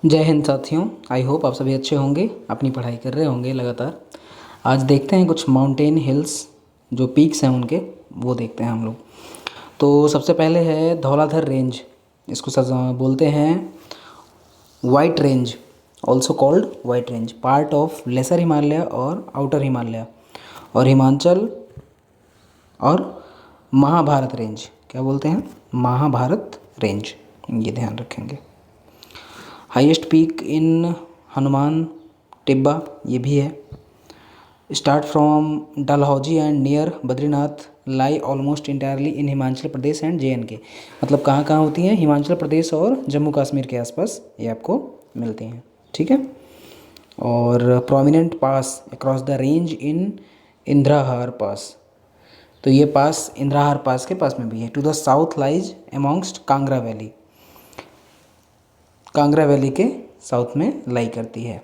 जय हिंद साथियों। I hope आप सभी अच्छे होंगे, अपनी पढ़ाई कर रहे होंगे लगातार। आज देखते हैं कुछ माउंटेन हिल्स जो पीक्स हैं उनके, वो देखते हैं हम लोग। तो सबसे पहले है धौलाधर रेंज। इसको बोलते हैं white range, also called white range, part of lesser Himalaya और आउटर हिमालय और हिमाचल और महाभारत रेंज। क्या बोलते हैं? महाभारत रेंज, ये ध्यान रखेंगे। Highest peak in Hanuman Tibba, ये भी है। Start from Dalhousie and near Badrinath, lie almost entirely in Himachal Pradesh and JNK। मतलब कहाँ कहाँ होती हैं? हिमाचल प्रदेश और जम्मू कश्मीर के आसपास ये आपको मिलती हैं। ठीक है। और prominent pass across the range in Indrahar pass, तो ये पास इंद्राहार पास के पास में भी है। To the south lies amongst Kangra valley, Kangra valley के साउथ में लाई करती है।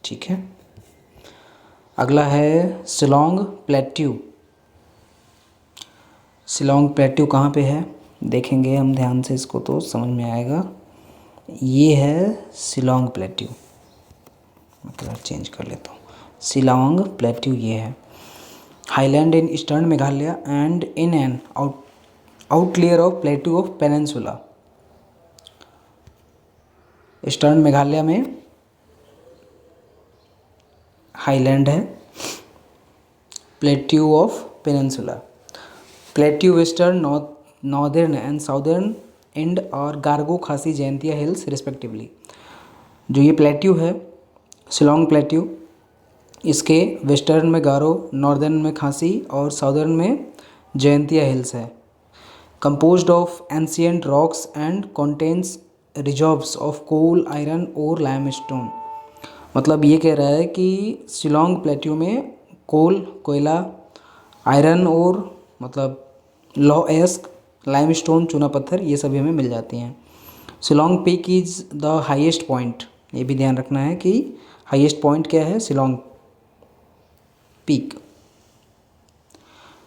ठीक है। अगला है शिलोंग प्लेट्यू। शिलोंग प्लेट्यू कहाँ पे है देखेंगे हम ध्यान से, इसको तो समझ में आएगा। ये है शिलोंग प्लेट्यू। मैं कलर चेंज कर लेता हूँ। शिलोंग प्लेट्यू ये है। Highland in eastern Meghalaya and in an outlier of plateau of peninsula. Eastern Meghalaya में हाईलैंड है, plateau of peninsula. Plateau western northern and southern and और गार्गो खासी जयंतिया हिल्स रिस्पेक्टिवली। जो ये प्लेट्यू है शिलोंग प्लेट्यू, इसके वेस्टर्न में गारो, नॉर्दर्न में खासी और साउदर्न में जयंतिया हिल्स है। Composed of ancient rocks and contains reserves of coal, iron और लाइमस्टोन। मतलब ये कह रहा है कि शिलोंग प्लेट्यू में कोल, कोयला, आयरन और मतलब लौह अयस्क, लाइमस्टोन, चूना पत्थर, ये सभी हमें मिल जाती हैं। Shillong peak is the highest point. ये भी ध्यान रखना है कि हाईएस्ट पॉइंट क्या है? शिलोंग पीक।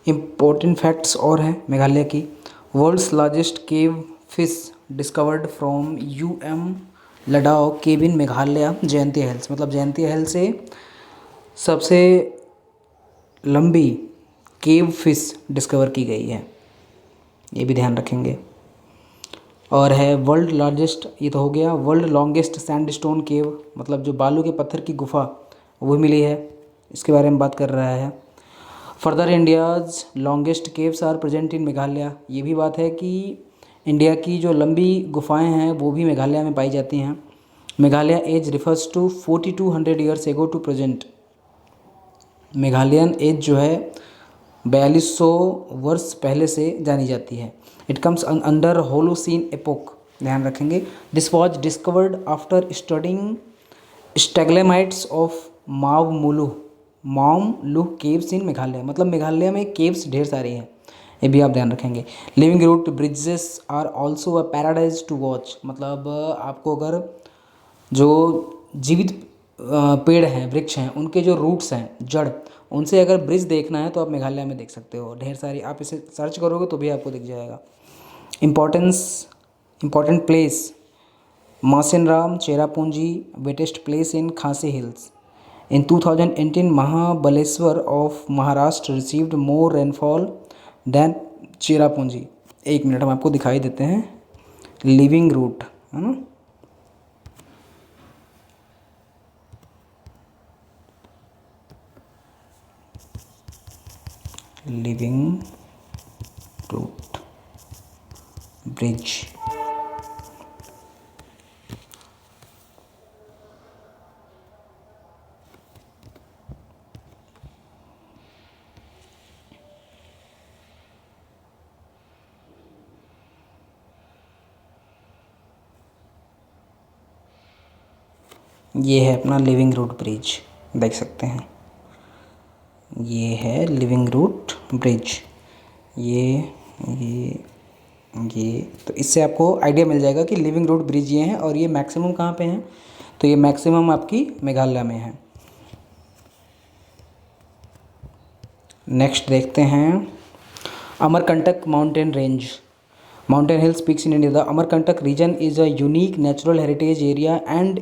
इम्पोर्टेंट फैक्ट्स और हैं मेघालय की। World's largest cave fish discovered from UM Ladaw cave in Meghalaya Jaintia hills. मतलब जयंतिया हिल से सबसे लंबी केव फिश डिस्कवर की गई है, ये भी ध्यान रखेंगे। और है वर्ल्ड लार्जेस्ट, ये तो हो गया। वर्ल्ड लॉन्गेस्ट सैंडस्टोन केव, मतलब जो बालू के पत्थर की गुफा वो मिली है, इसके बारे में बात कर रहा है। Further India's longest caves are present in Meghalaya. ये भी बात है कि इंडिया की जो लंबी गुफाएं हैं वो भी मेघालय में पाई जाती हैं। Meghalaya age refers to 4200 years ago to present. Meghalayan age जो है 4200 वर्ष पहले से जानी जाती है। It comes under Holocene epoch, ध्यान रखेंगे। This was discovered after studying stalagmites of Mawmluh caves in Meghalaya. मतलब मेघालय में केव्स ढेर सारी हैं, ये भी आप ध्यान रखेंगे। Living root bridges are also a paradise to watch. मतलब आपको अगर जो जीवित पेड़ हैं, वृक्ष हैं, उनके जो रूट्स हैं, जड़, उनसे अगर ब्रिज देखना है तो आप मेघालय में देख सकते हो। ढेर सारी, आप इसे सर्च करोगे तो भी आपको दिख जाएगा। Important place Mawsynram Cherrapunji, wettest place in Khasi hills. In 2018 Mahabaleshwar of Maharashtra received more rainfall than Cherrapunji. एक मिनट, हम आपको दिखाई देते हैं। लिविंग रूट है ना, लिविंग रूट ब्रिज। ये है अपना लिविंग रूट ब्रिज, देख सकते हैं। ये है लिविंग रूट ब्रिज। ये तो इससे आपको आइडिया मिल जाएगा कि लिविंग रूट ब्रिज ये हैं। और ये मैक्सिमम कहाँ पे हैं? तो ये मैक्सिमम आपकी मेघालय में है। नेक्स्ट देखते हैं Amarkantak mountain range. Mountain hills peaks in India. The Amarkantak region is a unique natural heritage area and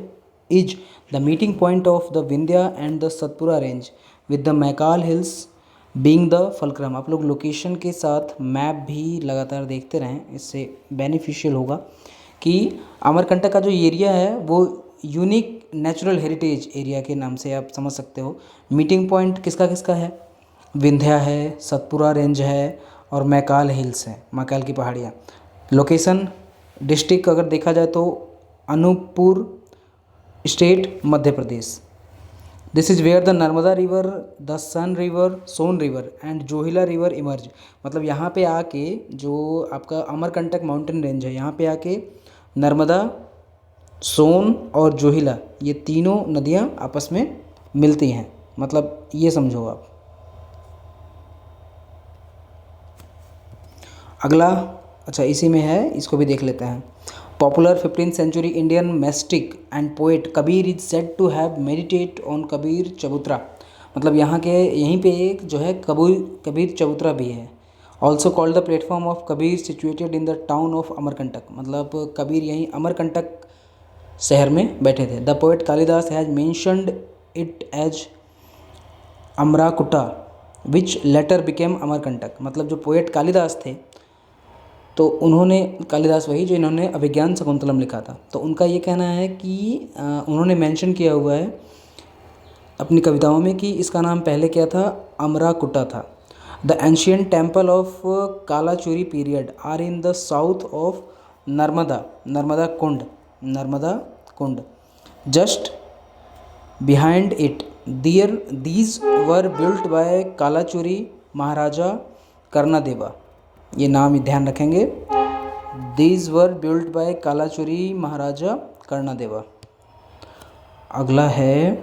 is the meeting point of the Vindhya and the Satpura range, with the Maikal hills being the fulcrum. आप लोग location के साथ map भी लगातार देखते रहें, इससे beneficial होगा कि अमरकंटक का जो एरिया है वो यूनिक नेचुरल हेरिटेज एरिया के नाम से आप समझ सकते हो। मीटिंग पॉइंट किसका किसका है? विंध्या है, सतपुरा रेंज है और मैकाल हिल्स है, मैकाल की पहाड़ियाँ। लोकेशन डिस्ट्रिक्ट अगर देखा जाए तो Anuppur state, Madhya Pradesh. This is where the Narmada river, the Son river, Son river and Johila river emerge. मतलब यहाँ पे आके जो आपका अमरकंटक माउंटेन रेंज है, यहाँ पे आके नर्मदा, सोन और जोहिला ये तीनों नदियाँ आपस में मिलती हैं। मतलब ये समझो आप। अगला अच्छा इसी में है, इसको भी देख लेते हैं। Popular 15th century Indian mystic and poet Kabir is said to have meditate on Kabir Chabutra. मतलब यहाँ के यहीं पे एक जो है कबीर चबूतरा भी है। Also called the platform of Kabir situated in the town of Amarkantak. मतलब कबीर यहीं अमरकंटक शहर में बैठे थे। The poet Kalidas has mentioned it as Amarakuta which later became Amarkantak. मतलब जो पोएट कालिदास थे तो उन्होंने, कालिदास वही जो इन्होंने अभिज्ञान शकुंतलम लिखा था, तो उनका ये कहना है कि उन्होंने मेंशन किया हुआ है अपनी कविताओं में कि इसका नाम पहले क्या था? अमराकुटा था। The ancient temple of Kalachuri period are in the south of Narmada Kund just behind it. These were built by Kalachuri Maharaja Karnadeva. ये नाम ध्यान रखेंगे, these were built by Kalachuri Maharaja Karnadeva. अगला है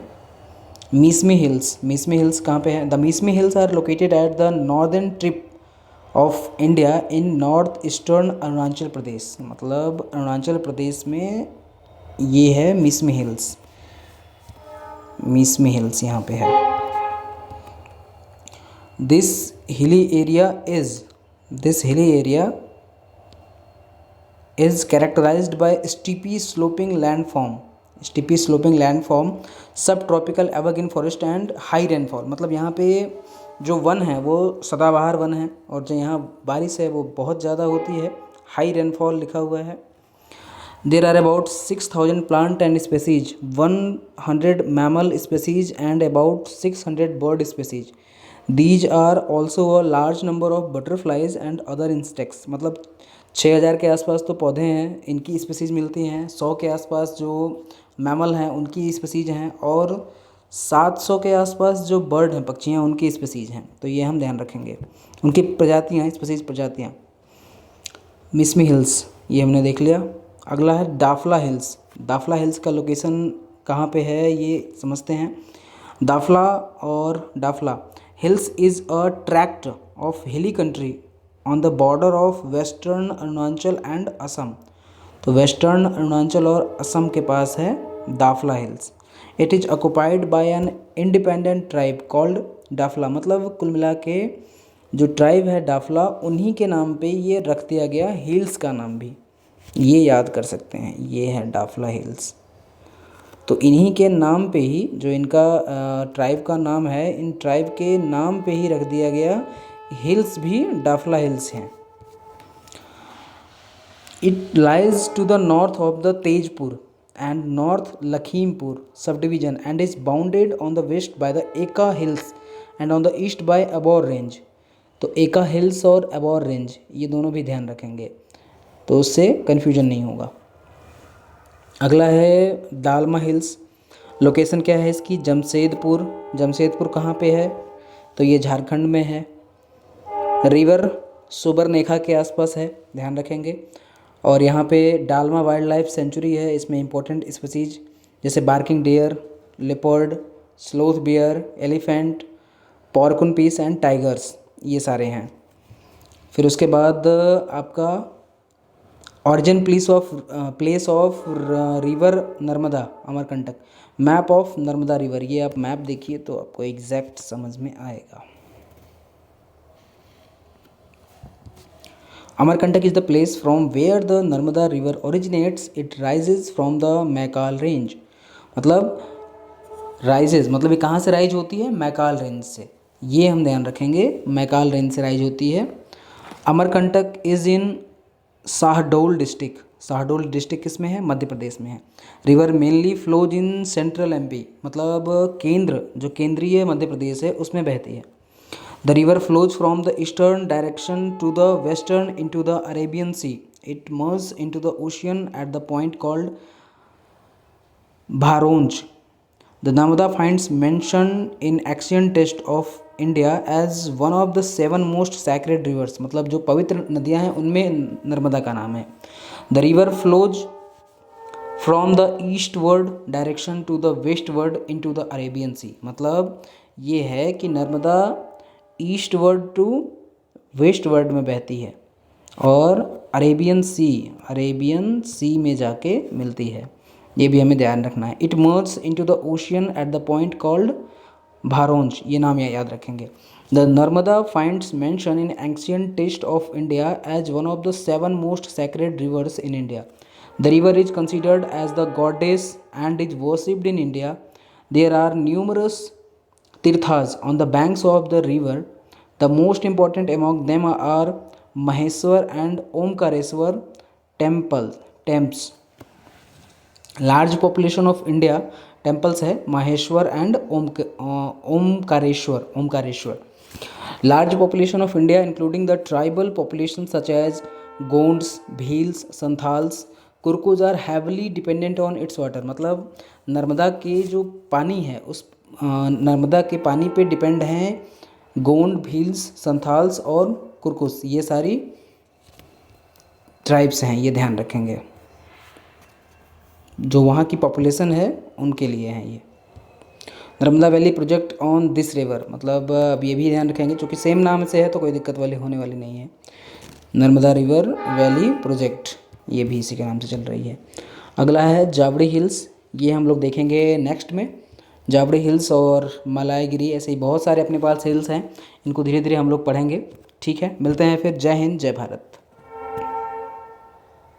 मीसमी हिल्स। मीसमी हिल्स कहाँ पे है? The Mishmi hills are located at the northern tip of India in north eastern Arunachal Pradesh. मतलब अरुणाचल प्रदेश में ये है मीसमी हिल्स। मीसमी हिल्स यहाँ पे है। This hilly area is characterized by steepy sloping landform, subtropical evergreen forest and high rainfall। मतलब यहाँ पे जो वन है वो सदाबहार वन है और जो यहाँ बारिश है वो बहुत ज़्यादा होती है। हाई रेनफॉल लिखा हुआ है। There are about 6000 plant and species, 100 mammal species and about 600 bird species. These are also a large number of butterflies and other insects. मतलब 6000 के आसपास तो पौधे हैं, इनकी स्पेसीज मिलती हैं। 100 के आसपास जो मैमल हैं उनकी स्पेसीज हैं और 700 के आसपास जो बर्ड हैं, पक्षियाँ, उनकी स्पेसीज हैं। तो ये हम ध्यान रखेंगे, उनकी प्रजातियाँ, स्पेसीज प्रजातियाँ। मिसमी हिल्स ये हमने देख लिया। अगला है दाफला हिल्स। दाफला हिल्स का लोकेशन कहाँ पे है ये समझते हैं। Dafla hills is a tract of hilly country on the border of western Arunachal and Assam. तो वेस्टर्न अरुणाचल और असम के पास है Dafla hills. It is occupied by an independent tribe called Dafla. मतलब कुल मिला के जो ट्राइब है डाफला, उन्हीं के नाम पे ये रख दिया गया हिल्स का नाम भी, ये याद कर सकते हैं। ये है डाफला हिल्स, तो इन्हीं के नाम पे ही, जो इनका ट्राइब का नाम है, इन ट्राइब के नाम पे ही रख दिया गया हिल्स भी डाफला हिल्स हैं। It lies to the north of the Tezpur and north Lakhimpur subdivision and is bounded on the west by the Aka hills and on the east by Abor range. तो एका हिल्स और अबोर रेंज ये दोनों भी ध्यान रखेंगे, तो उससे कन्फ्यूजन नहीं होगा। अगला है दालमा हिल्स। लोकेशन क्या है इसकी? जमशेदपुर कहाँ पे है? तो ये झारखंड में है। रिवर सुबरनेखा के आसपास है, ध्यान रखेंगे। और यहाँ पे डालमा वाइल्ड लाइफ सेंचुरी है। इसमें इंपॉर्टेंट स्पीसीज जैसे barking deer, leopard, sloth bear, elephant, porcupines and tigers, ये सारे हैं। फिर उसके बाद आपका origin place of river Narmada Amarkantak, map of Narmada river. ये आप मैप देखिए तो आपको एग्जैक्ट समझ में आएगा। Amarkantak is the place from where the Narmada river originates, it rises from the Maikal range. मतलब राइजेज मतलब ये कहाँ से राइज होती है, मैकाल रेंज से, ये हम ध्यान रखेंगे, मैकाल रेंज से राइज होती है। Amarkantak is in Shahdol district, Shahdol district किस में है, मध्य प्रदेश में है। River mainly flows in central MP, मतलब केंद्र जो केंद्रीय मध्य प्रदेश है उसमें बहती है। The river flows from the eastern direction to the western into the Arabian sea, it merge into the ocean at the point called Bharuch. The Narmada finds mention in ancient text of India as one of the 7 most sacred rivers, मतलब जो पवित्र नदियाँ हैं उनमें नर्मदा का नाम है। The river flows from the eastward direction to the westward into the Arabian Sea, मतलब ये है कि नर्मदा ईस्टवर्ड टू वेस्टवर्ड में बहती है और अरेबियन सी में जाके मिलती है, ये भी हमें ध्यान रखना है। It merge into the ocean at the point called Bharuch, ये नाम याद रखेंगे। The Narmada finds mention in ancient text of India as one of the 7 most sacred rivers in India. The river is considered as the goddess and is worshipped in India. There are numerous तीर्थas on the banks of the river. The most important among them are Maheshwar and Omkareshwar temples. Large population of India temples है Maheshwar and Omkareshwar. Large population of India including the tribal population such as Gonds, Bhils, Santhals, Kurkus are heavily dependent on its water, मतलब नर्मदा के जो पानी है उस नर्मदा के पानी पे डिपेंड हैं गोंड, भील्स, संथाल्स और कुरकुस, ये सारी ट्राइब्स हैं, ये ध्यान रखेंगे, जो वहाँ की पॉपुलेशन है उनके लिए हैं ये। Narmada valley project on this river, मतलब अब ये भी ध्यान रखेंगे क्योंकि सेम नाम से है तो कोई दिक्कत वाली होने वाली नहीं है। नर्मदा रिवर वैली प्रोजेक्ट ये भी इसी के नाम से चल रही है। अगला है जावड़ी हिल्स, ये हम लोग देखेंगे नेक्स्ट में। जावड़ी हिल्स और मलायगिरी, ऐसे ही बहुत सारे अपने पास हिल्स हैं, इनको धीरे धीरे हम लोग पढ़ेंगे। ठीक है, मिलते हैं फिर। जय हिंद, जय भारत।